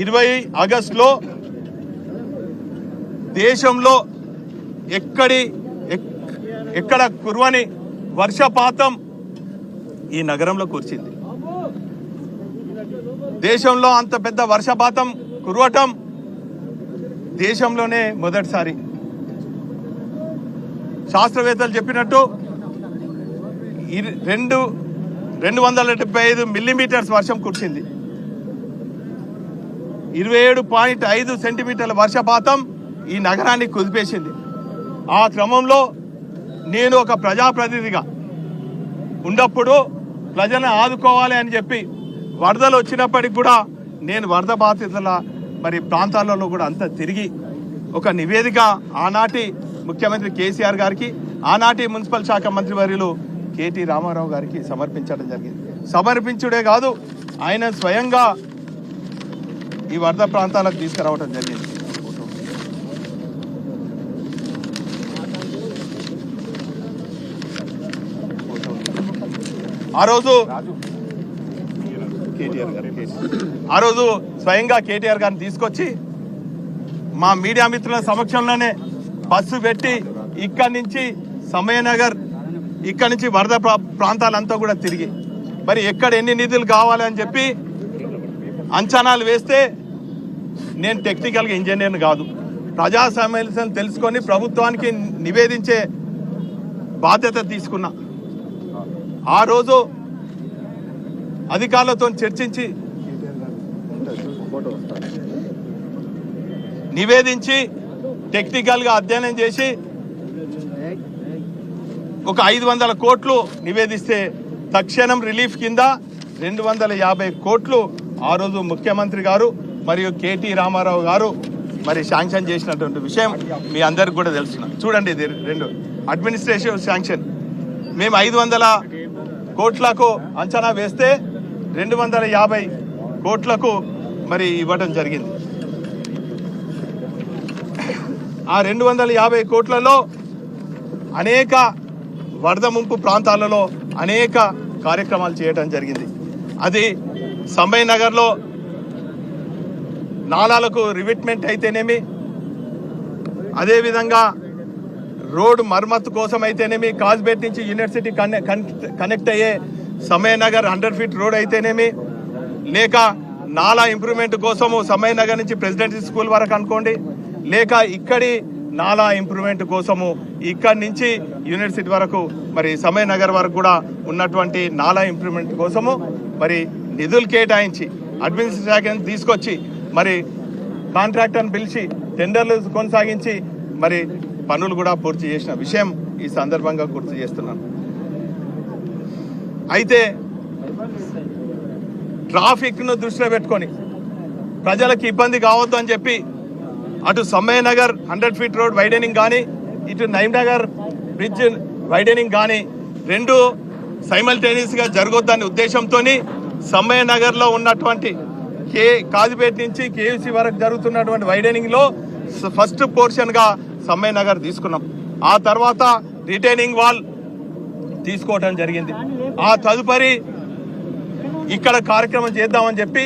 20 ఆగస్టులో దేశంలో ఎక్కడ కురవని వర్షపాతం ఈ నగరంలో కురిసింది. దేశంలో అంత పెద్ద వర్షపాతం కురవటం దేశంలోనే మొదటిసారి. శాస్త్రవేత్తలు చెప్పినట్టు 275 మిల్లీమీటర్స్ వర్షం కురిసింది. 27.5 సెంటీమీటర్ల వర్షపాతం ఈ నగరాన్ని కుదిపేసింది. ఆ క్రమంలో నేను ఒక ప్రజాప్రతినిధిగా ఉన్నప్పుడు ప్రజలను ఆదుకోవాలి అని చెప్పి వరదలు వచ్చినప్పటికి కూడా నేను వరద బాధితుల ప్రాంతాలలో కూడా అంతా తిరిగి ఒక నివేదిక ఆనాటి ముఖ్యమంత్రి కేసీఆర్ గారికి, ఆనాటి మున్సిపల్ శాఖ మంత్రివర్యులు కేటీ రామారావు గారికి సమర్పించడం జరిగింది. సమర్పించుడే కాదు, ఆయన స్వయంగా ఈ వరద ప్రాంతాలకు తీసుకురావడం జరిగింది. ఆ రోజు స్వయంగా కేటీఆర్ గారిని తీసుకొచ్చి మా మీడియా మిత్రుల సమక్షంలోనే బస్సు పెట్టి ఇక్కడి నుంచి సమయనగర్, ఇక్కడి నుంచి వరద ప్రాంతాలంతా కూడా తిరిగి మరి ఎక్కడ ఎన్ని నిధులు కావాలని చెప్పి అంచనాలు వేస్తే, నేను టెక్నికల్గా ఇంజనీర్ని కాదు, ప్రజా సమస్యలను తెలుసుకొని ప్రభుత్వానికి నివేదించే బాధ్యత తీసుకున్నా. ఆ రోజు అధికారులతో చర్చించి నివేదించి టెక్నికల్గా అధ్యయనం చేసి ఒక 500 కోట్లు నివేదిస్తే తక్షణం రిలీఫ్ కింద 250 కోట్లు ఆ రోజు ముఖ్యమంత్రి గారు మరియు కేటీ రామారావు గారు శాంక్షన్ చేసినటువంటి విషయం మీ అందరికి కూడా తెలుసు. చూడండి, ఇది 2 అడ్మినిస్ట్రేటివ్ శాంక్షన్. మేము 500 కోట్లకు అంచనా వేస్తే 250 కోట్లకు ఇవ్వడం జరిగింది. ఆ 250 కోట్లలో అనేక వరద ముంపు ప్రాంతాలలో అనేక కార్యక్రమాలు చేయడం జరిగింది. అది సంబయ్ నగర్లో నాలాలకు రివిట్మెంట్ అయితేనేమి, అదేవిధంగా రోడ్డు మరమ్మతు కోసం అయితేనేమి, కాజ్బేట్ నుంచి యూనివర్సిటీ కనెక్ట్ అయ్యే సమయ్ నగర్ 100 ఫీట్ రోడ్ అయితేనేమి, లేక నాలా ఇంప్రూవ్మెంట్ కోసము సమయ్ నగర్ నుంచి ప్రెసిడెన్సీ స్కూల్ వరకు అనుకోండి, లేక ఇక్కడి నాలా ఇంప్రూవ్మెంట్ కోసము ఇక్కడి నుంచి యూనివర్సిటీ వరకు సమయ్ నగర్ వరకు కూడా ఉన్నటువంటి నాలా ఇంప్రూవ్మెంట్ కోసము నిధులు కేటాయించి అడ్మినిస్ట్రేషన్ తీసుకొచ్చి కాంట్రాక్టర్ని పిలిచి టెండర్లు కొనసాగించి పనులు కూడా పూర్తి చేసిన విషయం ఈ సందర్భంగా గుర్తు చేస్తున్నాను. అయితే ట్రాఫిక్ను దృష్టిలో పెట్టుకొని ప్రజలకు ఇబ్బంది కావద్దు అని చెప్పి అటు సమయ్ నగర్ 100 ఫీట్ రోడ్ వైడెనింగ్ కానీ, ఇటు నైమ్నగర్ బ్రిడ్జ్ వైడెనింగ్ కానీ 2 సైమల్టేనియస్గా జరగొద్దనే ఉద్దేశంతో సమయ్ నగర్లో ఉన్నటువంటి కాజిపేట నుంచి కేయూసీ వరకు జరుగుతున్నటువంటి వైడెనింగ్లో ఫస్ట్ పోర్షన్గా సమయ్ నగర్ తీసుకున్నాం. ఆ తర్వాత రిటైనింగ్ వాల్ తీసుకోవడం జరిగింది. ఆ తదుపరి ఇక్కడ కార్యక్రమం చేద్దామని చెప్పి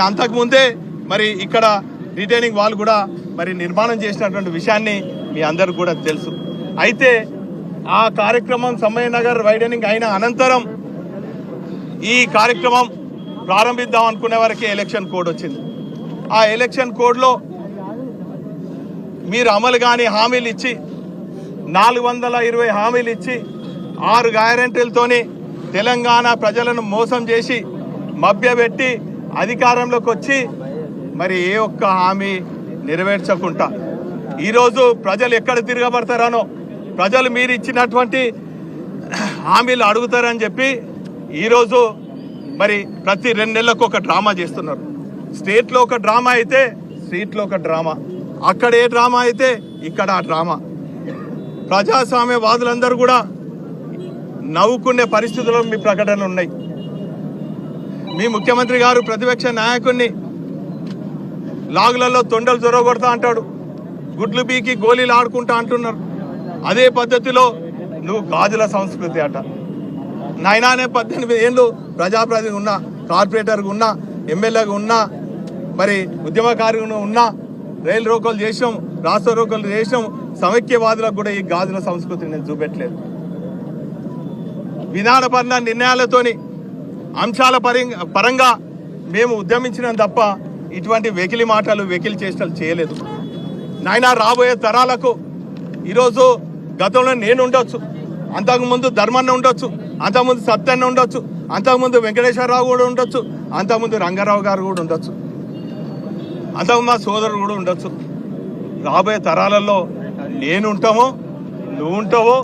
అంతకుముందే ఇక్కడ రిటైనింగ్ వాల్ కూడా నిర్మాణం చేసినటువంటి విషయాన్ని మీ అందరికి కూడా తెలుసు. అయితే ఆ కార్యక్రమం సమయ్ నగర్ వైడెనింగ్ అయిన అనంతరం ఈ కార్యక్రమం ప్రారంభిద్దాం అనుకునే వరకే ఎలక్షన్ కోడ్ వచ్చింది. ఆ ఎలక్షన్ కోడ్లో మీరు అమలు కాని హామీలు ఇచ్చి 420 హామీలు ఇచ్చి 6 గ్యారెంటీలతోని తెలంగాణ ప్రజలను మోసం చేసి మభ్యపెట్టి అధికారంలోకి వచ్చి ఏ ఒక్క హామీ నెరవేర్చకుండా ఈరోజు ప్రజలు ఎక్కడ తిరగబడతారనో, ప్రజలు మీరు ఇచ్చినటువంటి హామీలు అడుగుతారని చెప్పి ఈరోజు ప్రతి 2 నెలలకు ఒక డ్రామా చేస్తున్నారు. స్టేట్లో ఒక డ్రామా అయితే స్ట్రీట్లో ఒక డ్రామా, అక్కడ ఏ డ్రామా అయితే ఇక్కడ ఆ డ్రామా. ప్రజాస్వామ్యవాదులందరూ కూడా నవ్వుకునే పరిస్థితుల్లో మీ ప్రకటనలు ఉన్నాయి. మీ ముఖ్యమంత్రి గారు ప్రతిపక్ష నాయకుడిని లాగులలో తొండలు జొరగొడతా అంటాడు, గుడ్లు బీకి గోళీలు ఆడుకుంటా అంటున్నారు. అదే పద్ధతిలో నువ్వు గాజుల సంస్కృతి అట. నాయనానే 18 ఏళ్ళు ప్రజాప్రతినిధి ఉన్నా, కార్పొరేటర్గా ఉన్నా, ఎమ్మెల్యేగా ఉన్నా, మరి ఉద్యమకారులు ఉన్నా రైలు రోకోలు చేసినాం, రాష్ట్ర రోకోలు చేసినాం, సమైక్యవాదులకు కూడా ఈ గాజుల సంస్కృతిని నేను చూపెట్టలేదు. విధానపరమైన నిర్ణయాలతోని అంశాల పరంగా మేము ఉద్యమించినాం తప్ప ఇటువంటి వెకిలి మాటలు వెకిలి చేష్టలు చేయలేదు. నాయన రాబోయే తరాలకు ఈరోజు గతంలో నేను ఉండొచ్చు, అంతకుముందు ధర్మన్న ఉండొచ్చు, అంతకుముందు సత్యన్న ఉండొచ్చు, అంతకుముందు వెంకటేశ్వరరావు కూడా ఉండొచ్చు, అంతకుముందు రంగారావు గారు కూడా ఉండొచ్చు, అంతకుముందు మా సోదరుడు కూడా ఉండొచ్చు. రాబోయే తరాలలో నేను ఉంటామో నువ్వు ఉంటావో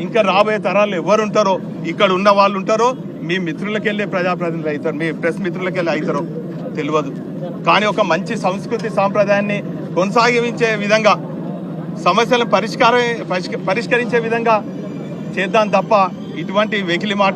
ఇంకా రాబోయే తరాలు ఎవరు ఉంటారో, ఇక్కడ ఉన్న వాళ్ళు ఉంటారో, మీ మిత్రులకెళ్ళే ప్రజాప్రతినిధులు అవుతారు, మీ ప్రెస్ మిత్రులకెళ్ళి అవుతారో తెలియదు. కానీ ఒక మంచి సంస్కృతి సాంప్రదాయాన్ని కొనసాగించే విధంగా, సమస్యలను పరిష్కరించే విధంగా చేద్దాం తప్ప ఇటువంటి వెకిలి మాట